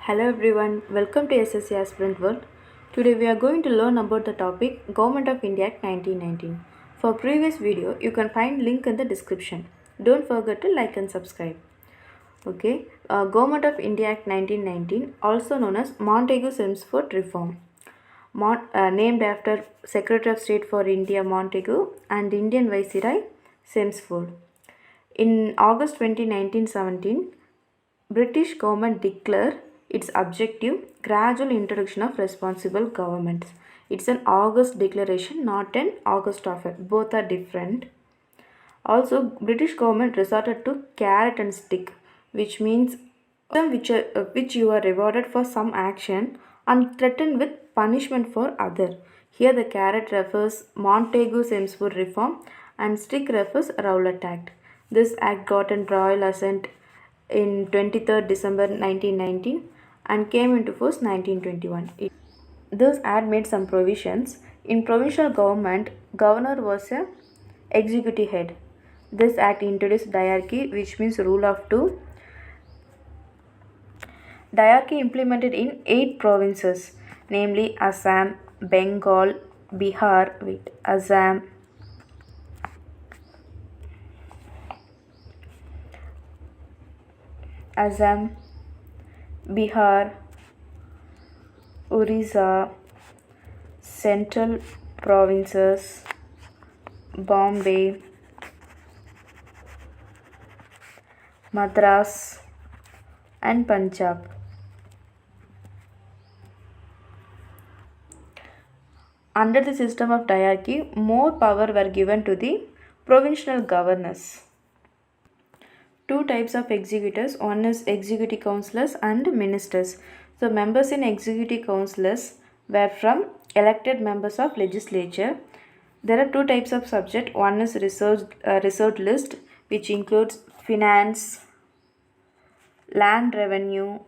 Hello everyone, welcome to SSC Aspirant World. Today we are going to learn about the topic Government of India Act 1919. For previous video, you can find link in the description. Don't forget to like and subscribe. Government of India Act 1919, also known as Montagu-Chelmsford Reform, named after Secretary of State for India Montagu and Indian Viceroy Chelmsford. In August 1917, British government declared its objective gradual introduction of responsible governments. It's an August declaration, not an August offer. Both are different. Also, British government resorted to carrot and stick, which means which you are rewarded for some action and threatened with punishment for other. Here the carrot refers Montagu-Chelmsford Reform and stick refers Rowlatt Act. This act got an royal assent in 23rd December 1919 and came into force 1921. This act made some provisions. In provincial government, governor was a executive head. This act introduced diarchy, which means rule of two. Diarchy implemented in 8 provinces, namely Assam, Bengal, Bihar, Assam, Bihar, Orissa, Central Provinces, Bombay, Madras, and Punjab. Under the system of diarchy, more power were given to the provincial governors. Two types of executors. One is executive councillors and ministers. So members in executive councillors were from elected members of legislature. There are two types of subject. One is reserved list, which includes finance, land revenue,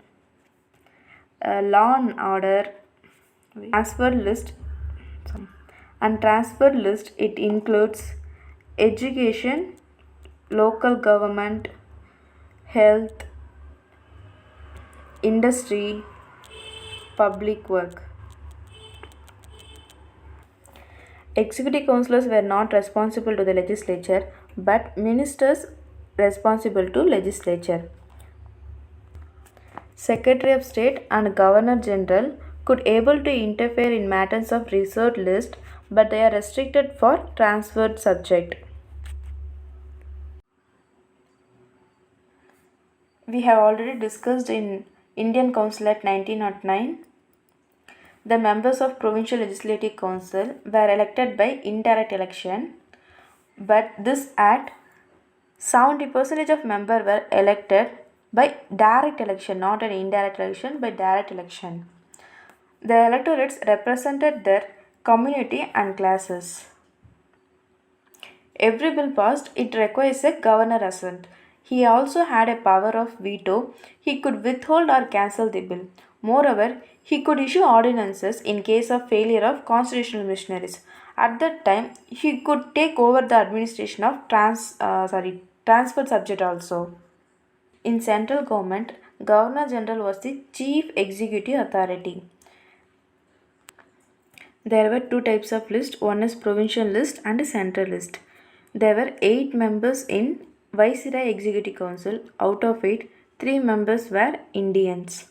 law and order. Transferred list it includes education, local government, health, industry, public work. Executive councillors were not responsible to the legislature, but ministers responsible to legislature. Secretary of State and Governor General could able to interfere in matters of reserved list, but they are restricted for transferred subject. We have already discussed in Indian Council Act 1909. The members of Provincial Legislative Council were elected by indirect election, but this act 70% of members were elected by direct election, not an indirect election, by direct election. The electorates represented their community and classes. Every bill passed, it requires a governor assent. He also had a power of veto. He could withhold or cancel the bill. Moreover, he could issue ordinances in case of failure of constitutional missionaries. At that time, he could take over the administration of transferred subject also. In central government, Governor General was the chief executive authority. There were two types of list. One is provincial list and a central list. There were 8 members in Viceroy Executive Council. Out of 8, 3 members were Indians.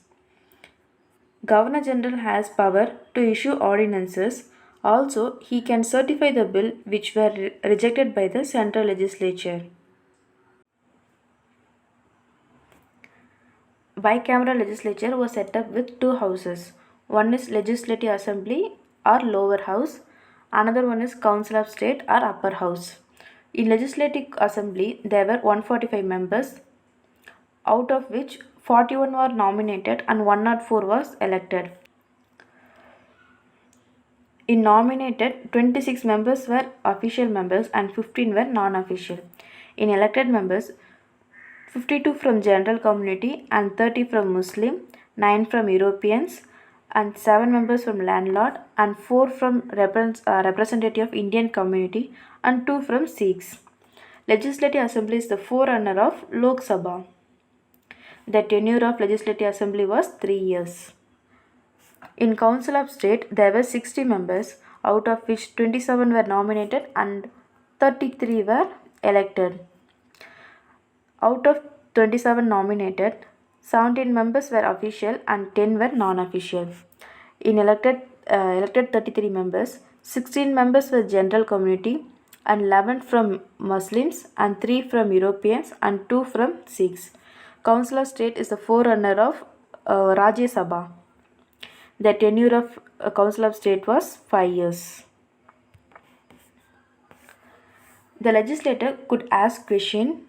Governor General has power to issue ordinances. Also, he can certify the bill which were rejected by the central legislature. Bicameral legislature was set up with 2 houses. One is Legislative Assembly or lower house. Another one is Council of State or upper house. In Legislative Assembly, there were 145 members, out of which 41 were nominated and 104 was elected. In nominated, 26 members were official members and 15 were non-official. In elected members, 52 from general community and 30 from Muslim, 9 from Europeans and 7 members from landlord and 4 from representative of Indian community and 2 from Sikhs. Legislative Assembly is the forerunner of Lok Sabha. The tenure of Legislative Assembly was 3 years. In Council of State, there were 60 members, out of which 27 were nominated and 33 were elected. Out of 27 nominated, 17 members were official and 10 were non-official. In elected 33 members, 16 members were general community and 11 from Muslims and 3 from Europeans and 2 from Sikhs. Council of State is the forerunner of Rajya Sabha. The tenure of Council of State was 5 years. The legislator could ask question.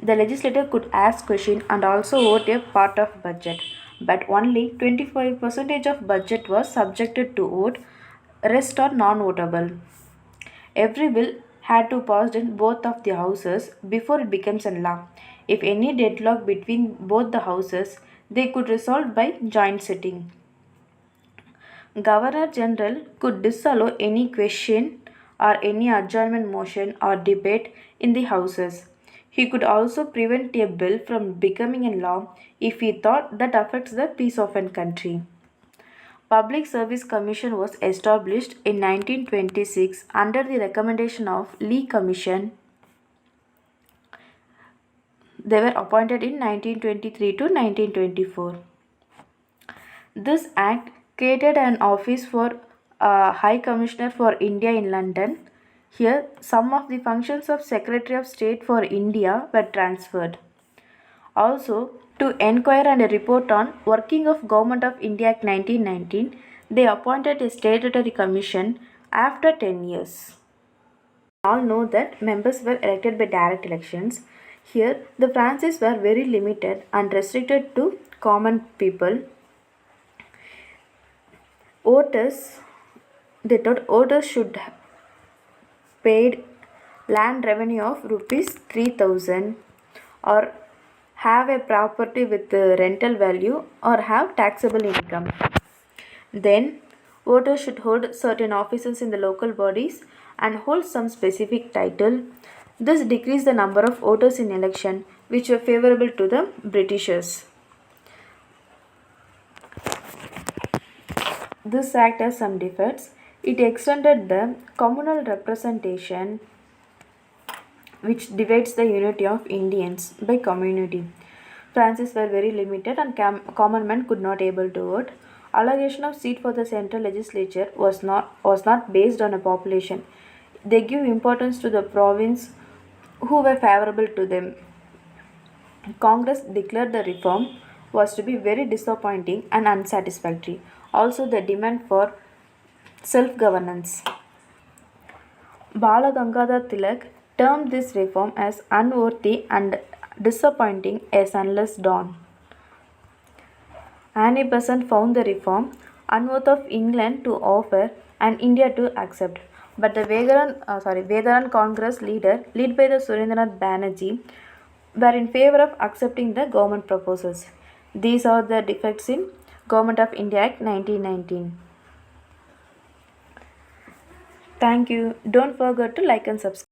The legislator could ask question and also vote a part of budget, but only 25% of budget was subjected to vote, rest are non-votable. Every bill had to pass in both of the houses before it becomes a law. If any deadlock between both the houses, they could resolve by joint sitting. Governor General could disallow any question or any adjournment motion or debate in the houses. He could also prevent a bill from becoming a law if he thought that affects the peace of a country. Public Service Commission was established in 1926 under the recommendation of Lee Commission. They were appointed in 1923 to 1924. This act created an office for High Commissioner for India in London. Here, some of the functions of Secretary of State for India were transferred. Also, to enquire and report on working of Government of India Act 1919, they appointed a statutory commission after 10 years. We all know that members were elected by direct elections. Here, the franchises were very limited and restricted to common people. They thought voters should paid land revenue of rupees 3,000 or have a property with rental value or have taxable income. Then voters should hold certain offices in the local bodies and hold some specific title. This decreased the number of voters in election which were favorable to the Britishers. This act has some defects. It extended the communal representation which divides the unity of Indians by community. Franchises were very limited and common men could not able to vote. Allocation of seat for the central legislature was not based on a population. They give importance to the province who were favorable to them. Congress declared the reform was to be very disappointing and unsatisfactory. Also, the demand for self-governance. Bala Gangadhar Tilak termed this reform as unworthy and disappointing as sunless dawn. Annie Besant found the reform unworthy of England to offer and India to accept. But the Vedaran Congress leader, led by the Surendranath Banerjee, were in favor of accepting the government proposals. These are the defects in Government of India Act 1919. Thank you. Don't forget to like and subscribe.